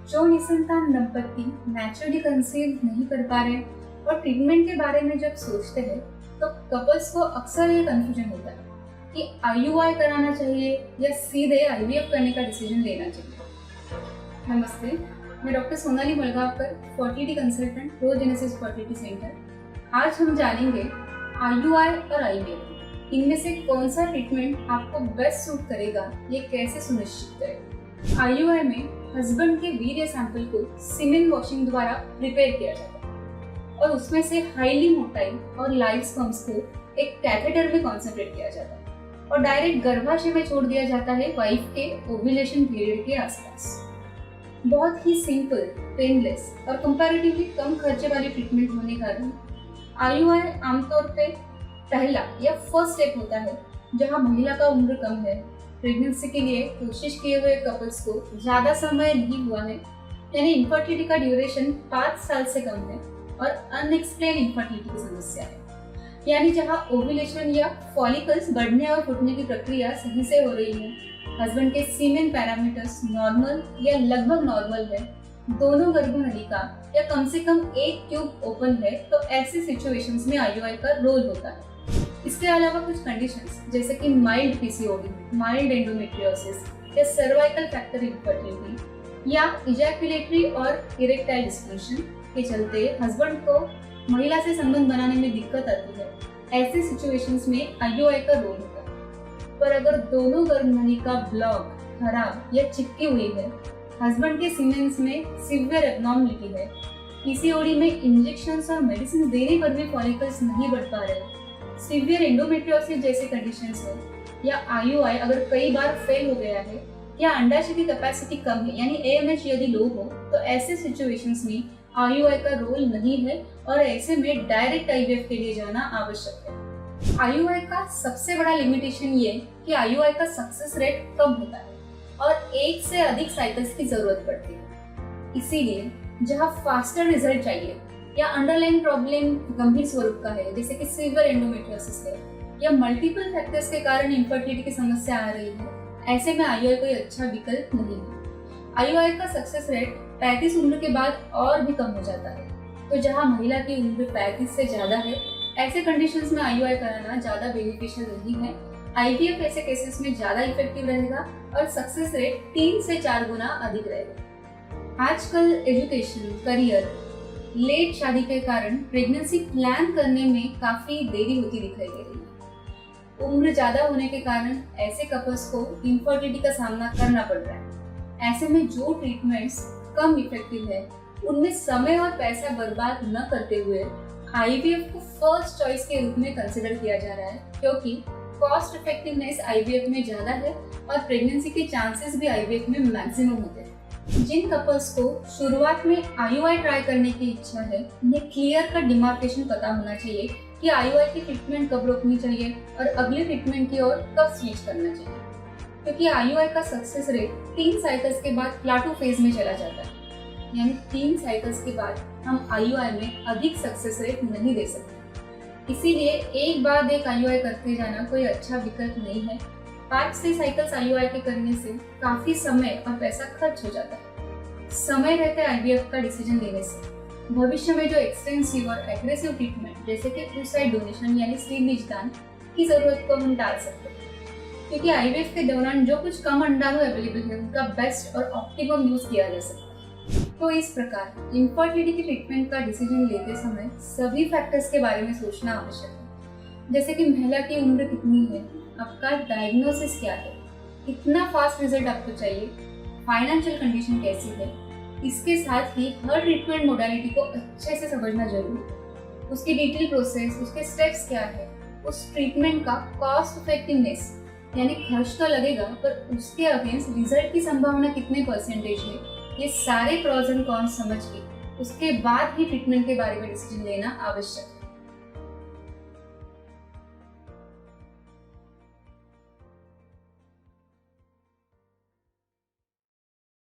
जो निसंतान दंपति naturally conceive नहीं कर पा रहे और ट्रीटमेंट के बारे में जब सोचते हैं तो कपल्स को अक्सर ये कंफ्यूजन होता है कि आईयूआई कराना चाहिए या सीधे आईवीएफ करने का डिसीजन लेना चाहिए। नमस्ते, मैं doctor Sonali Malgaonkar, fertility consultant, Progenesis fertility centre. आज हम जानेंगे आईयूआई और आईवीएफ, इनमें से कौन सा ट्रीटमेंट आपको बेस्ट सूट करेगा, ये कैसे सुनिश्चित करें। आईयूआई में हस्बैंड के वीर्य सैंपल को सीमेन वॉशिंग द्वारा प्रिपेयर किया जाता है और उसमें से हाईली मोटाई और लाइव स्पर्म्स को एक कैथेटर में कॉन्सेंट्रेट किया जाता है और डायरेक्ट गर्भाशय में छोड़ दिया जाता है वाइफ के ओव्यूलेशन पीरियड के आसपास। बहुत ही सिंपल, पेनलेस और कंपैरेटिवली कम खर्चे वाली ट्रीटमेंट होने के कारण आईयूआई आमतौर पे पहला या फर्स्ट स्टेप होता है जहां महिला का उम्र कम है, प्रेगनेंसी के लिए कोशिश किए हुए कपल्स को ज्यादा समय नहीं हुआ है, यानी इनफर्टिलिटी का ड्यूरेशन 5 साल से कम है और अनएक्सप्लेन इनफर्टिलिटी की समस्या है, यानी जहां ओव्यूलेशन या फॉलिकल्स बढ़ने और फूटने की प्रक्रिया सही से हो रही है, हस्बैंड के सीमेन पैरामीटर्स नॉर्मल या लगभग नॉर्मल है, दोनों गर्भनलिका या कम से कम एक ट्यूब ओपन है, तो ऐसी सिचुएशंस में आईयूआई का रोल होता है। इसके अलावा कुछ कंडीशंस जैसे कि माइल्ड पीसीओडी, माइल्ड एंडोमेट्रियोसिस या सर्वाइकल फैक्टर इनफर्टिलिटी या इजैकुलेटरी और इरेक्टाइल डिस्फंक्शन के चलते हस्बैंड को महिला से संबंध बनाने में दिक्कत आती है, ऐसी सिचुएशंस में आईयूआई का रोल होता है। पर अगर दोनों गर्भनलिका ब्लॉक, खराब या चिपकी हुई है, हस्बैंड के सीमेंस में सीवियर एब्नॉर्मलिटी है, पीसीओडी में इंजेक्शंस और मेडिसिन देने पर भी फॉलिकल्स नहीं बढ़ पा रहे, सीवियर एंडोमेट्रियोसिस जैसे कंडीशंस है, या आईयूआई अगर कई बार फेल हो गया है, या अंडाशय की कैपेसिटी कम है यानी एएमएच यदि लो हो, तो ऐसे सिचुएशंस में आईयूआई का रोल नहीं है और ऐसे में डायरेक्ट आईवीएफ के लिए जाना आवश्यक है। आईयूआई का सबसे बड़ा लिमिटेशन ये कि आईयूआई का सक्सेस रेट कम होता है और एक से अधिक साइकिल्स की जरूरत पड़ती है। इसीलिए जहां फास्टर रिजल्ट चाहिए या अंडरलाइन प्रॉब्लम गंभीर स्वरूप का है, जैसे कि सीवियर एंडोमेट्रियोसिस है या मल्टीपल फैक्टर्स के कारण इनफर्टिलिटी की समस्या आ रही है, ऐसे में आईयूआई कोई अच्छा विकल्प नहीं है। आईयूआई का सक्सेस रेट 35 उम्र के बाद और भी कम हो जाता है, तो जहां महिला की उम्र 35 से ज्यादा है, ऐसे कंडीशंस में आईयूआई कराना ज्यादा बेनिफिशियल नहीं है। आईवीएफ ऐसे केसेस में ज्यादा इफेक्टिव रहेगा और सक्सेस रेट 3 से 4 गुना अधिक रहेगा। आजकल एजुकेशन, करियर, लेट शादी के कारण प्रेगनेंसी प्लान करने में काफी देरी होती दिखाई दे रही है। उम्र ज्यादा होने के कारण ऐसे कपल्स को इनफर्टिलिटी का सामना करना पड़ रहा है। ऐसे में जो ट्रीटमेंट्स कम इफेक्टिव है, उनमें समय और पैसा बर्बाद न करते हुए आईवीएफ को फर्स्ट चॉइस के रूप में कंसिडर किया जा रहा है, क्योंकि कॉस्ट इफेक्टिवनेस आईवीएफ में ज्यादा है और प्रेगनेंसी के चांसेस भी आईवीएफ में मैक्सिमम होते हैं। जिन कपल्स को शुरुआत में आईयूआई ट्राई करने की इच्छा है, उन्हें क्लियर कट डिमार्केशन पता होना चाहिए कि आईयूआई की ट्रीटमेंट कब रोकनी चाहिए और अगले ट्रीटमेंट की ओर कब स्विच करना चाहिए, क्योंकि आईयूआई का सक्सेस रेट 3 साइकिल्स के बाद प्लाटो फेज में चला जाता है, यानी 3 साइकिल्स के बाद हम आईयूआई में अधिक सक्सेस रेट नहीं दे सकते। इसीलिए एक बाद एक आईयूआई करते जाना कोई अच्छा विकल्प नहीं है। 5-6 साइकिल्स आईयूआई के करने से काफी समय और पैसा खर्च हो जाता है। समय रहते आईवीएफ का डिसीजन लेने से भविष्य में जो एक्सटेंसिव और एग्रेसिव ट्रीटमेंट जैसे कि oocyte डोनेशन यानी श्रीनिज दान की जरूरत को हम टाल सकते हैं, क्योंकि आईवीएफ के दौरान जो कुछ कम अंडाणु अवेलेबल है उनका बेस्ट और ऑप्टिमम यूज किया जा सकता है। तो इस प्रकार इनफर्टिलिटी की ट्रीटमेंट का डिसीजन लेते समय सभी फैक्टर्स के बारे में सोचना आवश्यक है, जैसे कि महिला की उम्र कितनी है, आपका डायग्नोसिस क्या है, कितना फास्ट रिजल्ट आपको चाहिए, फाइनेंशियल कंडीशन कैसी है। इसके साथ ही हर ट्रीटमेंट मोडालिटी को अच्छे से समझना जरूरी है, उसकी डिटेल प्रोसेस, उसके स्टेप्स क्या है, उस ट्रीटमेंट का कॉस्ट इफेक्टिवनेस यानी खर्च तो लगेगा पर उसके अगेंस्ट रिजल्ट की संभावना कितने परसेंटेज है, ये सारे प्रॉज एंड कॉन्स समझ के उसके बाद ही ट्रीटमेंट के बारे में डिसीजन लेना आवश्यक है।